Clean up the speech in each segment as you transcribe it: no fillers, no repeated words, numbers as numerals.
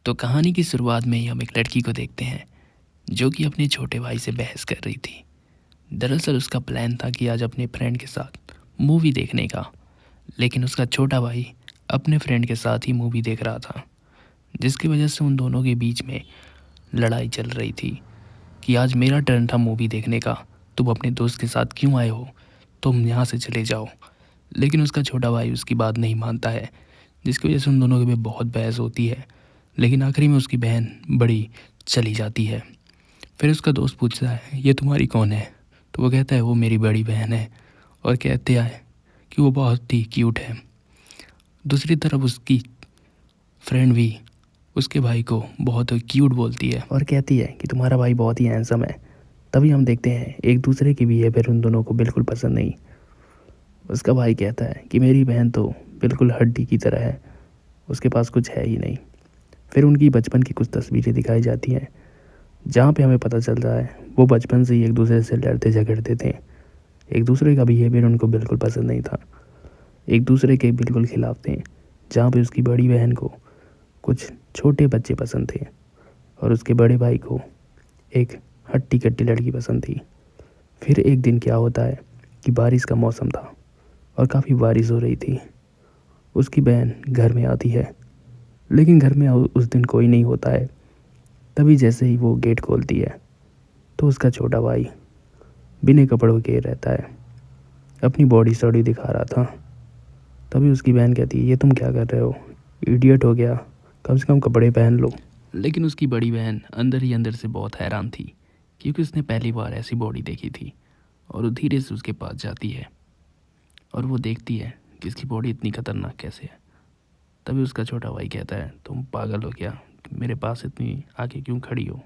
तो कहानी की शुरुआत में ही हम एक लड़की को देखते हैं जो कि अपने छोटे भाई से बहस कर रही थी। दरअसल उसका प्लान था कि आज अपने फ्रेंड के साथ मूवी देखने का, लेकिन उसका छोटा भाई अपने फ्रेंड के साथ ही मूवी देख रहा था, जिसकी वजह से उन दोनों के बीच में लड़ाई चल रही थी कि आज मेरा टर्न था मूवी देखने का, तुम अपने दोस्त के साथ क्यों आए हो, तुम यहाँ से चले जाओ। लेकिन उसका छोटा भाई उसकी बात नहीं मानता है, जिसकी वजह से उन दोनों के बीच बहुत बहस होती है। लेकिन आखिरी में उसकी बहन बड़ी चली जाती है। फिर उसका दोस्त पूछता है ये तुम्हारी कौन है, तो वो कहता है वो मेरी बड़ी बहन है, और कहते हैं कि वो बहुत ही क्यूट है। दूसरी तरफ उसकी फ्रेंड भी उसके भाई को बहुत क्यूट बोलती है और कहती है कि तुम्हारा भाई बहुत ही हैंडसम है। तभी हम देखते हैं एक दूसरे की बिहेवियर उन दोनों को बिल्कुल पसंद नहीं। उसका भाई कहता है कि मेरी बहन तो बिल्कुल हड्डी की तरह है, उसके पास कुछ है ही नहीं। फिर उनकी बचपन की कुछ तस्वीरें दिखाई जाती हैं, जहाँ पे हमें पता चलता है वो बचपन से ही एक दूसरे से लड़ते झगड़ते थे। एक दूसरे का बिहेवियर उनको बिल्कुल पसंद नहीं था, एक दूसरे के बिल्कुल खिलाफ थे। जहाँ पे उसकी बड़ी बहन को कुछ छोटे बच्चे पसंद थे और उसके बड़े भाई को एक हट्टी कट्टी लड़की पसंद थी। फिर एक दिन क्या होता है कि बारिश का मौसम था और काफ़ी बारिश हो रही थी। उसकी बहन घर में आती है, लेकिन घर में उस दिन कोई नहीं होता है। तभी जैसे ही वो गेट खोलती है तो उसका छोटा भाई बिना कपड़ों के रहता है, अपनी बॉडी सॉडी दिखा रहा था। तभी उसकी बहन कहती है ये तुम क्या कर रहे हो, इडियट हो गया, कम से कम कपड़े पहन लो। लेकिन उसकी बड़ी बहन अंदर ही अंदर से बहुत हैरान थी, क्योंकि उसने पहली बार ऐसी बॉडी देखी थी। और वो धीरे से उसके पास जाती है और वो देखती है कि इसकी बॉडी इतनी खतरनाक कैसे है। तभी उसका छोटा भाई कहता है तुम पागल हो क्या, मेरे पास इतनी आके क्यों खड़ी हो।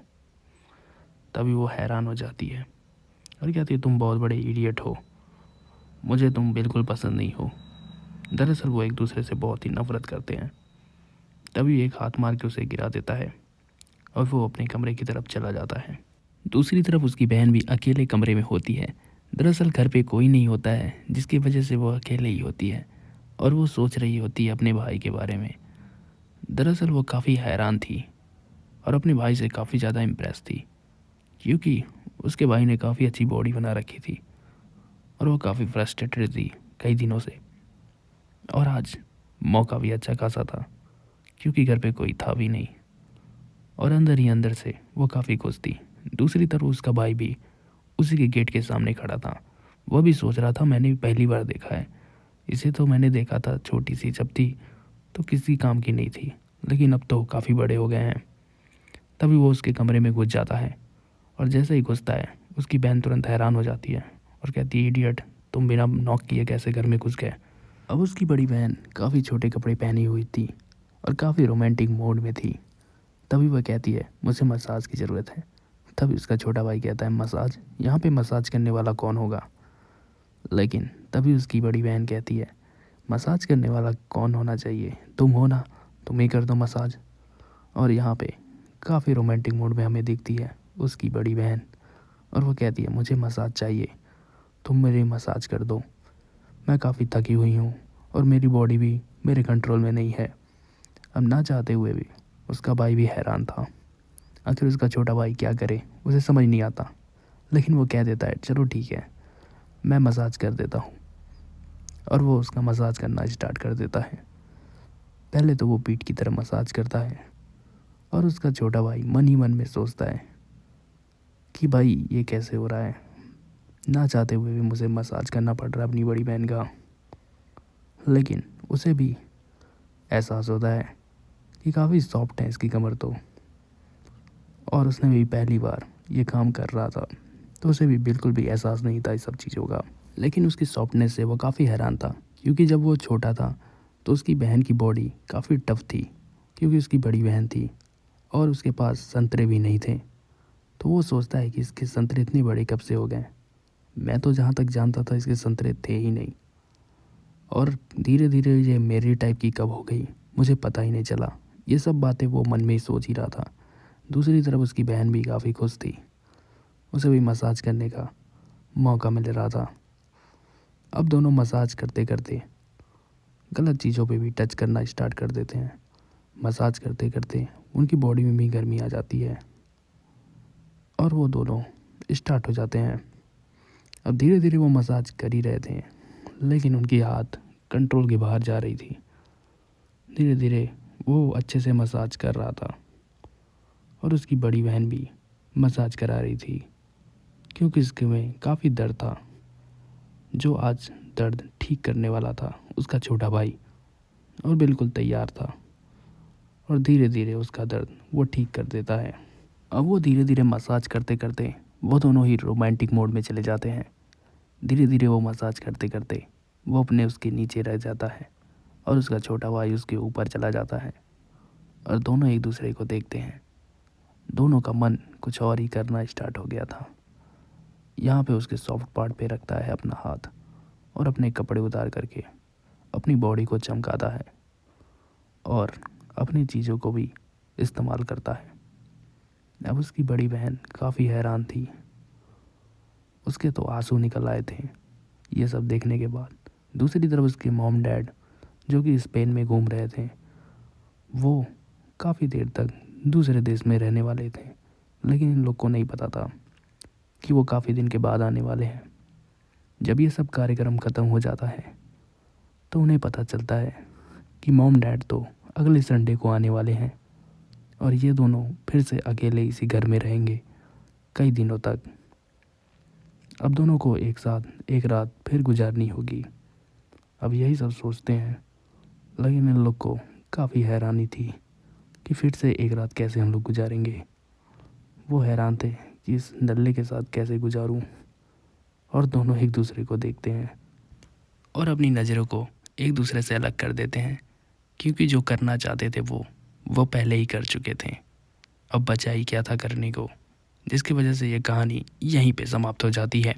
तभी वो हैरान हो जाती है और कहती है तुम बहुत बड़े इडियट हो, मुझे तुम बिल्कुल पसंद नहीं हो। दरअसल वो एक दूसरे से बहुत ही नफरत करते हैं। तभी एक हाथ मार के उसे गिरा देता है और वो अपने कमरे की तरफ चला जाता है। दूसरी तरफ उसकी बहन भी अकेले कमरे में होती है। दरअसल घर पे कोई नहीं होता है, जिसकी वजह से वो अकेले ही होती है और वो सोच रही होती है अपने भाई के बारे में। दरअसल वो काफ़ी हैरान थी और अपने भाई से काफ़ी ज़्यादा इम्प्रेस थी, क्योंकि उसके भाई ने काफ़ी अच्छी बॉडी बना रखी थी और वो काफ़ी फ्रस्ट्रेटेड थी कई दिनों से। और आज मौका भी अच्छा खासा था, क्योंकि घर पे कोई था भी नहीं और अंदर ही अंदर से वो काफ़ी खुश थी। दूसरी तरफ उसका भाई भी उसी के गेट के सामने खड़ा था। वह भी सोच रहा था मैंने भी पहली बार देखा है, इसे तो मैंने देखा था छोटी सी जब थी तो किसी काम की नहीं थी, लेकिन अब तो काफ़ी बड़े हो गए हैं। तभी वो उसके कमरे में घुस जाता है और जैसे ही घुसता है उसकी बहन तुरंत हैरान हो जाती है और कहती है इडियट, तुम बिना नॉक किए कैसे घर में घुस गए। अब उसकी बड़ी बहन काफ़ी छोटे कपड़े पहनी हुई थी और काफ़ी रोमांटिक मोड में थी। तभी वह कहती है मुझे मसाज की ज़रूरत है। तभी उसका छोटा भाई कहता है मसाज, यहाँ पे मसाज करने वाला कौन होगा। लेकिन तभी उसकी बड़ी बहन कहती है मसाज करने वाला कौन होना चाहिए, तुम हो ना, तुम ही कर दो मसाज। और यहाँ पे काफ़ी रोमांटिक मूड में हमें दिखती है उसकी बड़ी बहन और वो कहती है मुझे मसाज चाहिए, तुम मेरी मसाज कर दो, मैं काफ़ी थकी हुई हूँ और मेरी बॉडी भी मेरे कंट्रोल में नहीं है। अब ना चाहते हुए भी उसका भाई भी हैरान था। आखिर उसका छोटा भाई क्या करे, उसे समझ नहीं आता, लेकिन वो कह देता है चलो ठीक है, मैं मसाज कर देता हूँ। और वो उसका मसाज करना स्टार्ट कर देता है। पहले तो वो पीठ की तरफ मसाज करता है और उसका छोटा भाई मन ही मन में सोचता है कि भाई ये कैसे हो रहा है, ना चाहते हुए भी मुझे मसाज करना पड़ रहा है अपनी बड़ी बहन का। लेकिन उसे भी एहसास होता है कि काफ़ी सॉफ्ट है इसकी कमर तो, और उसने भी पहली बार ये काम कर रहा था, तो उसे भी बिल्कुल भी एहसास नहीं था इस सब चीज़ों का। लेकिन उसकी सॉफ्टनेस से वो काफ़ी हैरान था, क्योंकि जब वो छोटा था तो उसकी बहन की बॉडी काफ़ी टफ थी, क्योंकि उसकी बड़ी बहन थी और उसके पास संतरे भी नहीं थे। तो वो सोचता है कि इसके संतरे इतने बड़े कब से हो गए, मैं तो जहाँ तक जानता था इसके संतरे थे ही नहीं, और धीरे धीरे ये मेरी टाइप की कब हो गई मुझे पता ही नहीं चला। ये सब बातें वो मन में ही सोच ही रहा था। दूसरी तरफ उसकी बहन भी काफ़ी खुश थी, उसे भी मसाज करने का मौका मिल रहा था। अब दोनों मसाज करते करते गलत चीज़ों पे भी टच करना स्टार्ट कर देते हैं। मसाज करते करते उनकी बॉडी में भी गर्मी आ जाती है और वो दोनों स्टार्ट हो जाते हैं। अब धीरे धीरे वो मसाज कर ही रहे थे, लेकिन उनकी हाथ कंट्रोल के बाहर जा रही थी। धीरे धीरे वो अच्छे से मसाज कर रहा था और उसकी बड़ी बहन भी मसाज करा रही थी, क्योंकि इसके में काफ़ी दर्द था। जो आज दर्द ठीक करने वाला था उसका छोटा भाई, और बिल्कुल तैयार था, और धीरे धीरे उसका दर्द वो ठीक कर देता है। अब वो धीरे धीरे मसाज करते करते वो दोनों ही रोमांटिक मोड में चले जाते हैं। धीरे धीरे वो मसाज करते करते वो अपने उसके नीचे रह जाता है और उसका छोटा भाई उसके ऊपर चला जाता है, और दोनों एक दूसरे को देखते हैं। दोनों का मन कुछ और ही करना स्टार्ट हो गया था। यहाँ पे उसके सॉफ्ट पार्ट पे रखता है अपना हाथ और अपने कपड़े उतार करके अपनी बॉडी को चमकाता है और अपनी चीज़ों को भी इस्तेमाल करता है। अब उसकी बड़ी बहन काफ़ी हैरान थी, उसके तो आंसू निकल आए थे ये सब देखने के बाद। दूसरी तरफ उसके मॉम डैड, जो कि स्पेन में घूम रहे थे, वो काफ़ी देर तक दूसरे देश में रहने वाले थे, लेकिन इन लोग को नहीं पता था कि वो काफ़ी दिन के बाद आने वाले हैं। जब ये सब कार्यक्रम ख़त्म हो जाता है तो उन्हें पता चलता है कि मॉम डैड तो अगले संडे को आने वाले हैं, और ये दोनों फिर से अकेले इसी घर में रहेंगे कई दिनों तक। अब दोनों को एक साथ एक रात फिर गुजारनी होगी। अब यही सब सोचते हैं, लेकिन इन लोग को काफ़ी हैरानी थी कि फिर से एक रात कैसे हम लोग गुजारेंगे। वो हैरान थे कि इस नल्ले के साथ कैसे गुजारूं, और दोनों एक दूसरे को देखते हैं और अपनी नज़रों को एक दूसरे से अलग कर देते हैं, क्योंकि जो करना चाहते थे वो पहले ही कर चुके थे। अब बचा ही क्या था करने को, जिसकी वजह से ये कहानी यहीं पे समाप्त हो जाती है।